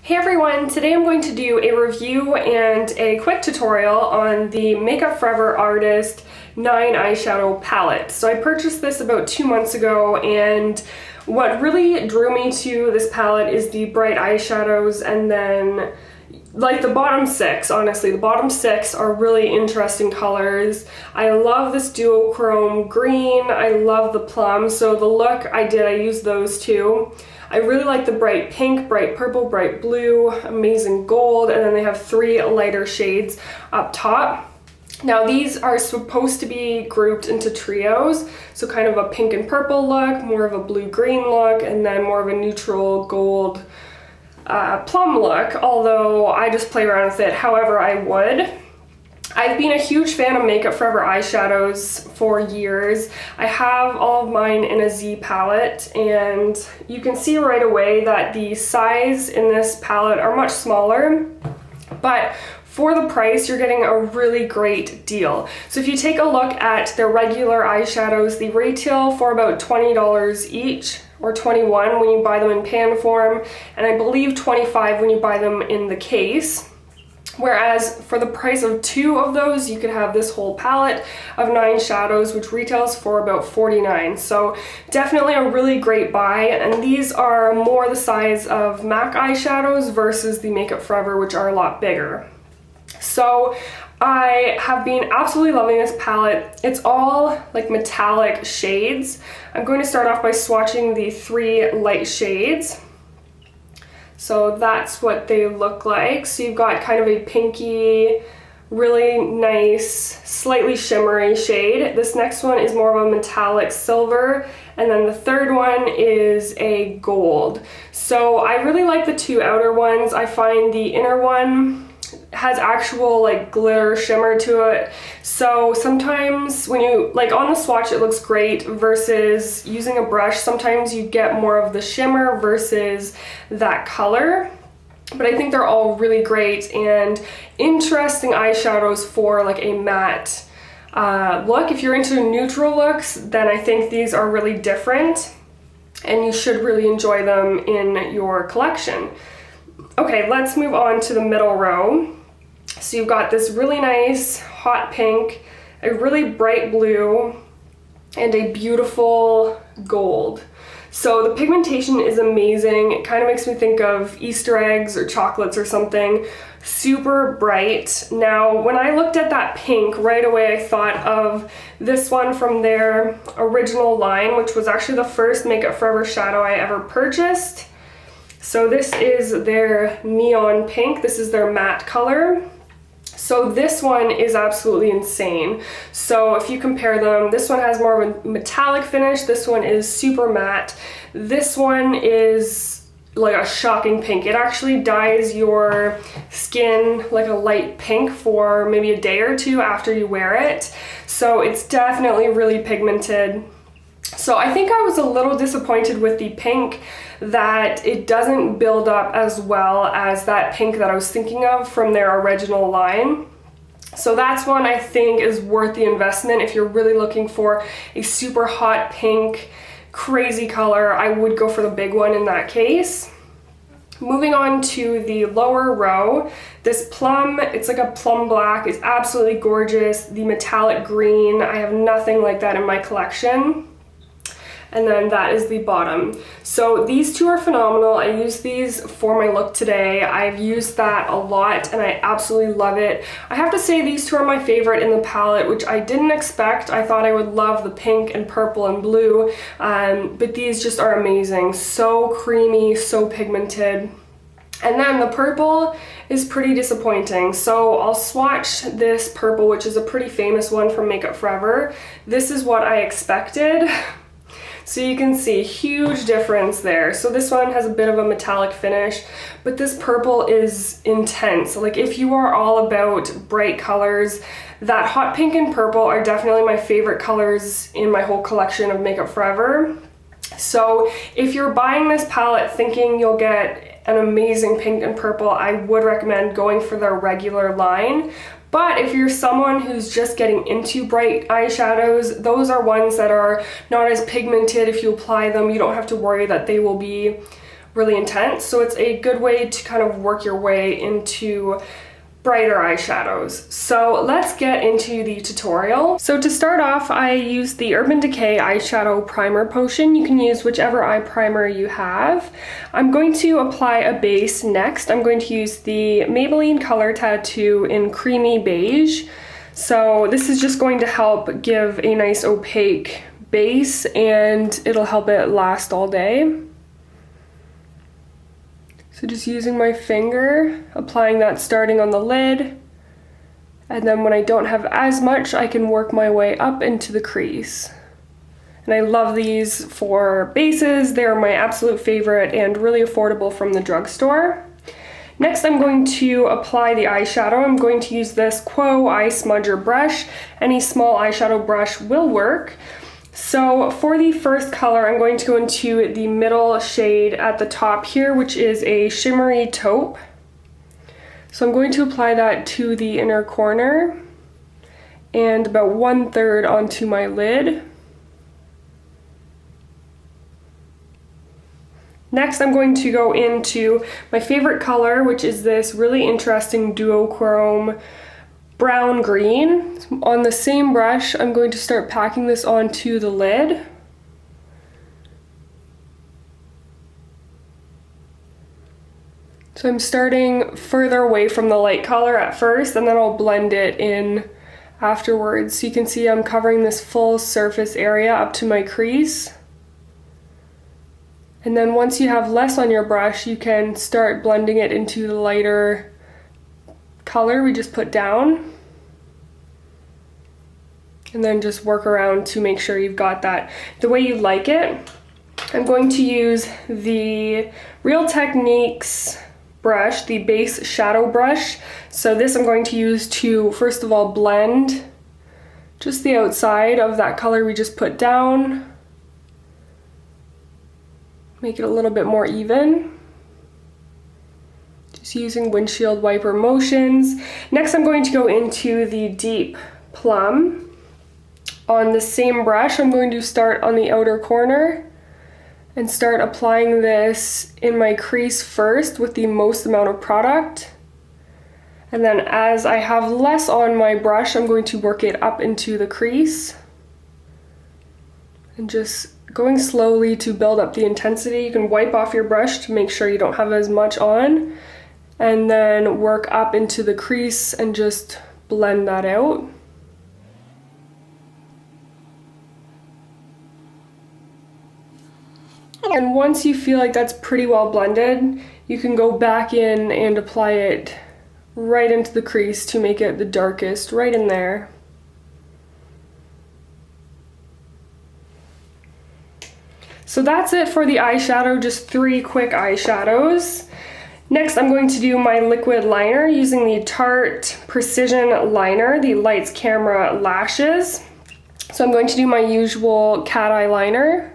Hey everyone, today I'm going to do a review and a quick tutorial on the Makeup Forever Artist 9 eyeshadow palette. So I purchased this about 2 months ago, and what really drew me to this palette is the bright eyeshadows, and then like the bottom 6, honestly. The bottom 6 are really interesting colors. I love this duochrome green, I love the plum, so the look I used those too. I really like the bright pink, bright purple, bright blue, amazing gold, and then they have 3 lighter shades up top. Now these are supposed to be grouped into trios, so kind of a pink and purple look, more of a blue-green look, and then more of a neutral gold plum look, although I just play around with it however I would. I've been a huge fan of Makeup Forever eyeshadows for years. I have all of mine in a Z palette, and you can see right away that the size in this palette are much smaller, but for the price you're getting a really great deal. So if you take a look at their regular eyeshadows, they retail for about $20 each, or $21 when you buy them in pan form, and I believe $25 when you buy them in the case. Whereas for the price of 2 of those, you could have this whole palette of 9 shadows, which retails for about $49. So definitely a really great buy, and these are more the size of MAC eyeshadows versus the Makeup Forever, which are a lot bigger. So I have been absolutely loving this palette. It's all like metallic shades. I'm going to start off by swatching the 3 light shades. So that's what they look like. So you've got kind of a pinky, really nice, slightly shimmery shade. This next one is more of a metallic silver, and then the third one is a gold. So I really like the 2 outer ones. I find the inner one has actual like glitter shimmer to it, so sometimes when you like on the swatch it looks great, versus using a brush sometimes you get more of the shimmer versus that color. But I think they're all really great and interesting eyeshadows for like a matte look. If you're into neutral looks, then I think these are really different and you should really enjoy them in your collection. Okay, let's move on to the middle row. So you've got this really nice hot pink, a really bright blue, and a beautiful gold. So the pigmentation is amazing. It kind of makes me think of Easter eggs or chocolates or something. Super bright. Now, when I looked at that pink, right away I thought of this one from their original line, which was actually the first Makeup Forever shadow I ever purchased. So this is their neon pink. This is their matte color. So this one is absolutely insane. So if you compare them, this one has more of a metallic finish. This one is super matte. This one is like a shocking pink. It actually dyes your skin like a light pink for maybe a day or 2 after you wear it. So it's definitely really pigmented. So I think I was a little disappointed with the pink that it doesn't build up as well as that pink that I was thinking of from their original line. So that's one I think is worth the investment. If you're really looking for a super hot pink, crazy color, I would go for the big one in that case. Moving on to the lower row, this plum, it's like a plum black, is absolutely gorgeous. The metallic green, I have nothing like that in my collection. And then that is the bottom. So these 2 are phenomenal. I use these for my look today. I've used that a lot and I absolutely love it. I have to say these 2 are my favorite in the palette, which I didn't expect. I thought I would love the pink and purple and blue, but these just are amazing. So creamy, so pigmented. And then the purple is pretty disappointing. So I'll swatch this purple, which is a pretty famous one from Makeup Forever. This is what I expected. So you can see huge difference there. So this one has a bit of a metallic finish, but this purple is intense. Like if you are all about bright colors, that hot pink and purple are definitely my favorite colors in my whole collection of Makeup Forever. So if you're buying this palette thinking you'll get an amazing pink and purple, I would recommend going for their regular line. But if you're someone who's just getting into bright eyeshadows, those are ones that are not as pigmented. If you apply them, you don't have to worry that they will be really intense. So it's a good way to kind of work your way into brighter eyeshadows. So let's get into the tutorial. So to start off, I use the Urban Decay eyeshadow primer potion. You can use whichever eye primer you have. I'm going to apply a base next. I'm going to use the Maybelline Color Tattoo in Creamy Beige. So this is just going to help give a nice opaque base, and it'll help it last all day. So just using my finger, applying that starting on the lid, and then when I don't have as much, I can work my way up into the crease. And I love these for bases. They're my absolute favorite and really affordable from the drugstore. Next, I'm going to apply the eyeshadow. I'm going to use this Quo Eye Smudger Brush. Any small eyeshadow brush will work. So for the first color, I'm going to go into the middle shade at the top here, which is a shimmery taupe. So I'm going to apply that to the inner corner and about 1/3 onto my lid. Next, I'm going to go into my favorite color, which is this really interesting duochrome brown green. On the same brush, I'm going to start packing this onto the lid. So I'm starting further away from the light color at first, and then I'll blend it in afterwards. So you can see I'm covering this full surface area up to my crease. And then once you have less on your brush, you can start blending it into the lighter color we just put down. And then just work around to make sure you've got that the way you like it. I'm going to use the Real Techniques brush, the base shadow brush. So this I'm going to use to, first of all, blend just the outside of that color we just put down. Make it a little bit more even. Just using windshield wiper motions. Next, I'm going to go into the deep plum. On the same brush, I'm going to start on the outer corner and start applying this in my crease first with the most amount of product. And then as I have less on my brush, I'm going to work it up into the crease. And just going slowly to build up the intensity. You can wipe off your brush to make sure you don't have as much on, and then work up into the crease and just blend that out. And once you feel like that's pretty well blended, you can go back in and apply it right into the crease to make it the darkest, right in there. So that's it for the eyeshadow, just 3 quick eyeshadows. Next, I'm going to do my liquid liner using the Tarte Precision Liner, the Lights Camera Lashes. So I'm going to do my usual cat eye liner.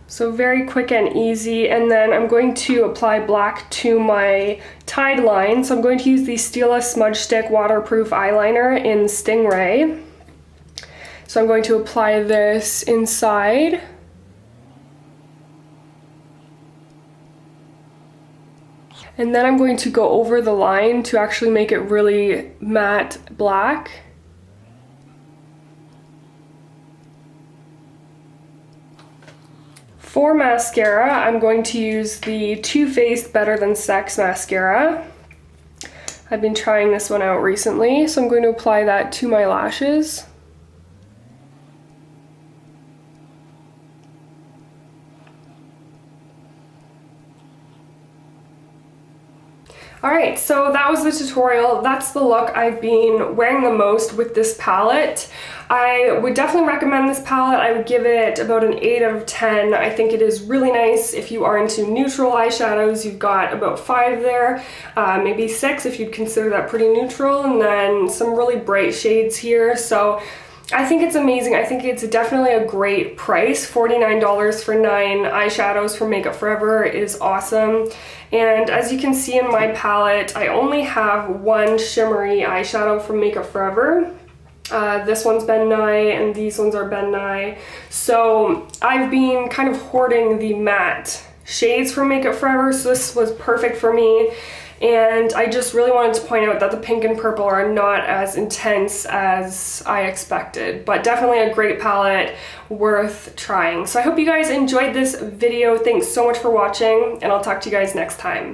So very quick and easy, and then I'm going to apply black to my tide line. So I'm going to use the Stilla Smudgestick Waterproof Eyeliner in Stingray. So I'm going to apply this inside. And then I'm going to go over the line to actually make it really matte black. For mascara, I'm going to use the Too Faced Better Than Sex mascara. I've been trying this one out recently, so I'm going to apply that to my lashes. Alright, so that was the tutorial. That's the look I've been wearing the most with this palette. I would definitely recommend this palette. I would give it about an 8 out of 10. I think it is really nice if you are into neutral eyeshadows. You've got about 5 there, maybe 6 if you'd consider that pretty neutral, and then some really bright shades here. So I think it's amazing. I think it's definitely a great price. $49 for 9 eyeshadows from Makeup Forever is awesome. And as you can see in my palette, I only have one shimmery eyeshadow from Makeup Forever. This one's Ben Nye and these ones are Ben Nye. So I've been kind of hoarding the matte shades from Makeup Forever, so this was perfect for me. And I just really wanted to point out that the pink and purple are not as intense as I expected, but definitely a great palette, worth trying. So I hope you guys enjoyed this video. Thanks so much for watching, and I'll talk to you guys next time.